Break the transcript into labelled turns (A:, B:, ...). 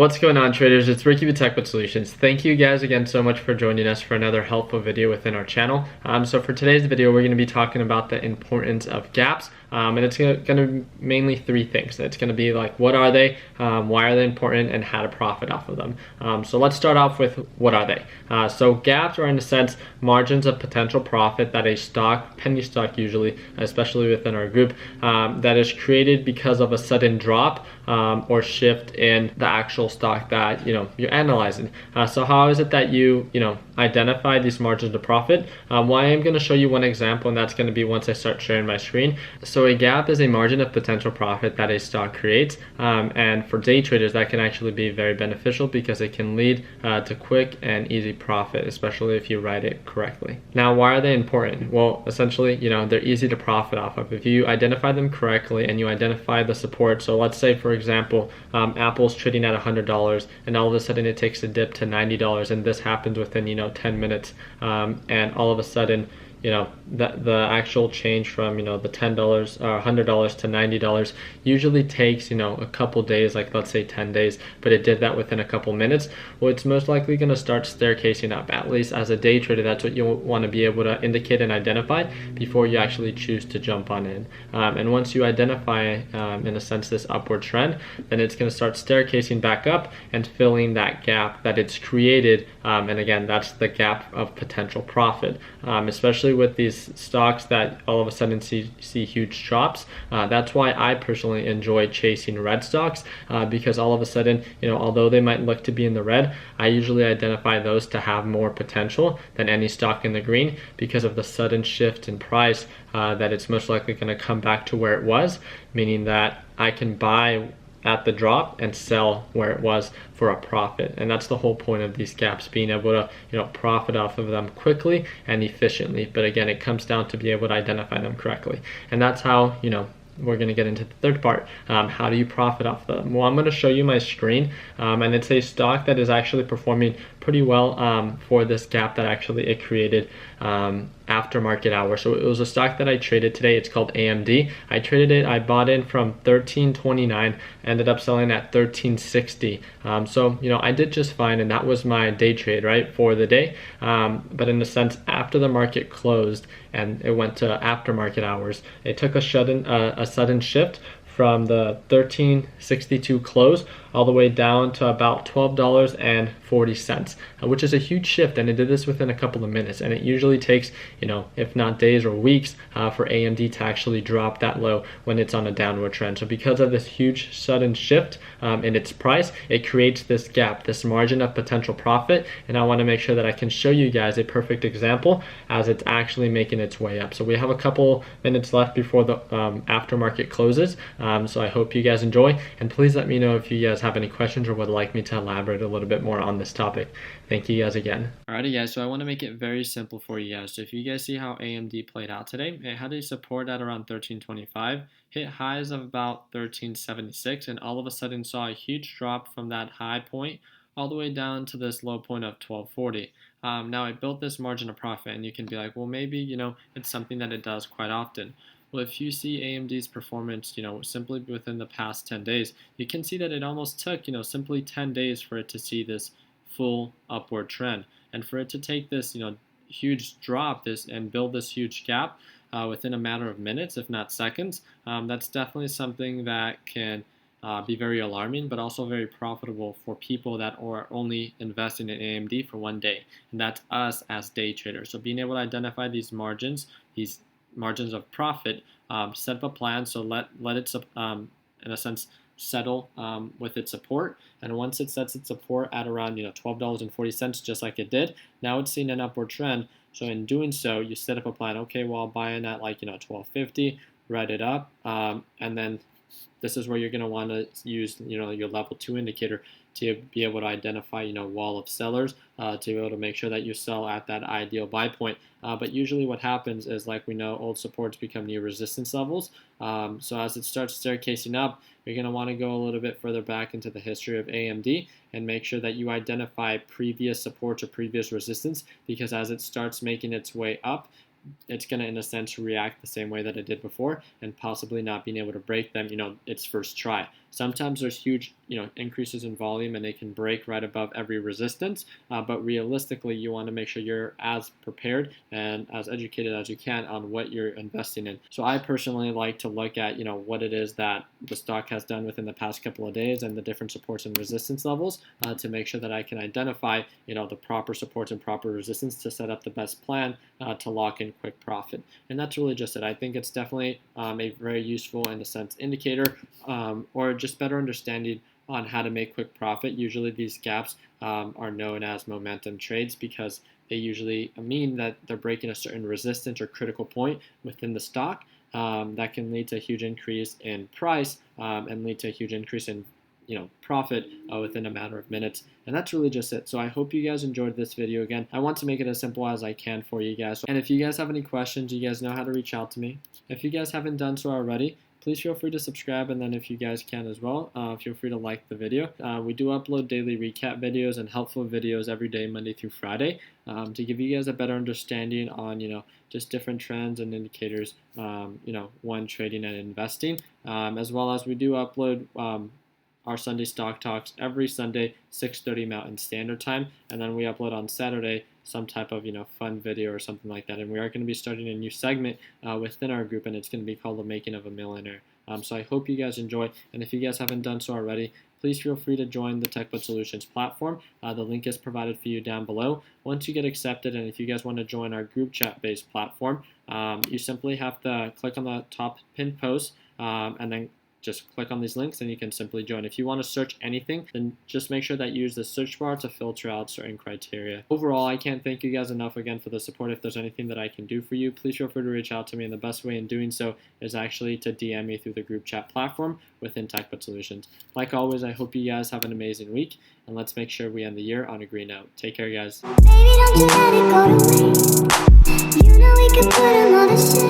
A: What's going on, traders? It's Ricky with Tech with Solutions. Thank you guys again so much for joining us for another helpful video within our channel. So for today's video, we're going to be talking about the importance of gaps. And it's going to be mainly three things. It's going to be like, what are they, why are they important, and how to profit off of them. So let's start off with what are they. So gaps are, in a sense, margins of potential profit that a stock, penny stock usually, especially within our group, that is created because of a sudden drop or shift in the actual stock that you're analyzing. So how is it that you identify these margins of profit? Well, I am going to show you one example, and that's going to be once I start sharing my screen. So a gap is a margin of potential profit that a stock creates, and for day traders that can actually be very beneficial because it can lead to quick and easy profit, especially if you write it correctly. Now, why are they important? Well, essentially, they're easy to profit off of if you identify them correctly and you identify the support. So let's say, for example, Apple's trading at $100 and all of a sudden it takes a dip to $90, and this happens within 10 minutes, and all of a sudden the actual change from the $10 or $100 to $90 usually takes a couple days, like let's say 10 days, but it did that within a couple minutes. Well, it's most likely going to start staircasing up. At least as a day trader, that's what you want to be able to indicate and identify before you actually choose to jump on in. And once you identify in a sense this upward trend, then it's going to start staircasing back up and filling that gap that it's created. And again, that's the gap of potential profit, especially with these stocks that all of a sudden see huge drops. That's why I personally enjoy chasing red stocks, because all of a sudden, although they might look to be in the red, I usually identify those to have more potential than any stock in the green because of the sudden shift in price, that it's most likely going to come back to where it was, meaning that I can buy at the drop and sell where it was for a profit. And that's the whole point of these gaps, being able to profit off of them quickly and efficiently. But again, it comes down to be able to identify them correctly, and that's how we're going to get into the third part. How do you profit off them? Well, I'm going to show you my screen, and it's a stock that is actually performing pretty well for this gap that actually it created after market hour. So it was a stock that I traded today. It's called AMD. I traded it. I bought in from 13.29, ended up selling at 13.60. So I did just fine, and that was my day trade, right, for the day. But in a sense, after the market closed and it went to after market hours, it took a sudden shift from the 13.62 close all the way down to about $12.40, which is a huge shift, and it did this within a couple of minutes. And it usually takes, if not days or weeks, for AMD to actually drop that low when it's on a downward trend. So because of this huge sudden shift in its price, it creates this gap, this margin of potential profit, and I want to make sure that I can show you guys a perfect example as it's actually making its way up. So we have a couple minutes left before the aftermarket closes, so I hope you guys enjoy, and please let me know if you guys have any questions or would like me to elaborate a little bit more on this topic. Thank you guys again. Alrighty guys, so I want to make it very simple for you guys. So if you guys see how AMD played out today, it had a support at around 13.25, hit highs of about 13.76, and all of a sudden saw a huge drop from that high point all the way down to this low point of 12.40. Now I built this margin of profit, and you can be like, well, maybe it's something that it does quite often. Well, if you see AMD's performance, simply within the past 10 days, you can see that it almost took, simply 10 days for it to see this full upward trend. And for it to take this, huge drop and build this huge gap within a matter of minutes, if not seconds, that's definitely something that can be very alarming, but also very profitable for people that are only investing in AMD for one day. And that's us as day traders. So being able to identify these margins of profit, set up a plan, so let it in a sense settle with its support, and once it sets its support at around $12.40, just like it did, now it's seeing an upward trend. So in doing so, you set up a plan. Okay, well, I'll buy in at $12.50, write it up, and then this is where you're going to want to use your level 2 indicator to be able to identify wall of sellers, to be able to make sure that you sell at that ideal buy point. But usually what happens is, like we know, old supports become new resistance levels. So as it starts staircasing up, you're going to want to go a little bit further back into the history of AMD and make sure that you identify previous supports or previous resistance, because as it starts making its way up, it's going to, in a sense, react the same way that it did before and possibly not being able to break them, its first try. Sometimes there's huge, increases in volume and they can break right above every resistance. But realistically, you want to make sure you're as prepared and as educated as you can on what you're investing in. So I personally like to look at, what it is that the stock has done within the past couple of days and the different supports and resistance levels to make sure that I can identify, the proper supports and proper resistance to set up the best plan to lock in quick profit. And that's really just it. I think it's definitely a very useful, in a sense, indicator or just better understanding on how to make quick profit. Usually these gaps are known as momentum trades because they usually mean that they're breaking a certain resistance or critical point within the stock that can lead to a huge increase in price and lead to a huge increase in profit within a matter of minutes. And that's really just it. So I hope you guys enjoyed this video. Again, I want to make it as simple as I can for you guys. And if you guys have any questions, you guys know how to reach out to me. If you guys haven't done so already, please feel free to subscribe, and then if you guys can as well, feel free to like the video. We do upload daily recap videos and helpful videos every day, Monday through Friday, to give you guys a better understanding on, just different trends and indicators, when trading and investing, as well as we do upload our Sunday stock talks every Sunday, 6:30 Mountain Standard Time, and then we upload on Saturday some type of fun video or something like that. And we are going to be starting a new segment within our group, and it's going to be called The Making of a Millionaire. So I hope you guys enjoy, and if you guys haven't done so already, please feel free to join the TechBud Solutions platform. The link is provided for you down below. Once you get accepted, and if you guys want to join our group chat-based platform, you simply have to click on the top pinned post and then just click on these links and you can simply join. If you want to search anything, then just make sure that you use the search bar to filter out certain criteria. Overall, I can't thank you guys enough again for the support. If there's anything that I can do for you, please feel free to reach out to me, and the best way in doing so is actually to DM me through the group chat platform within TechBud Solutions. Like always, I hope you guys have an amazing week, and let's make sure we end the year on a green note. Take care, guys. Baby, don't you let it go to waste. We can put 'em on the shelf.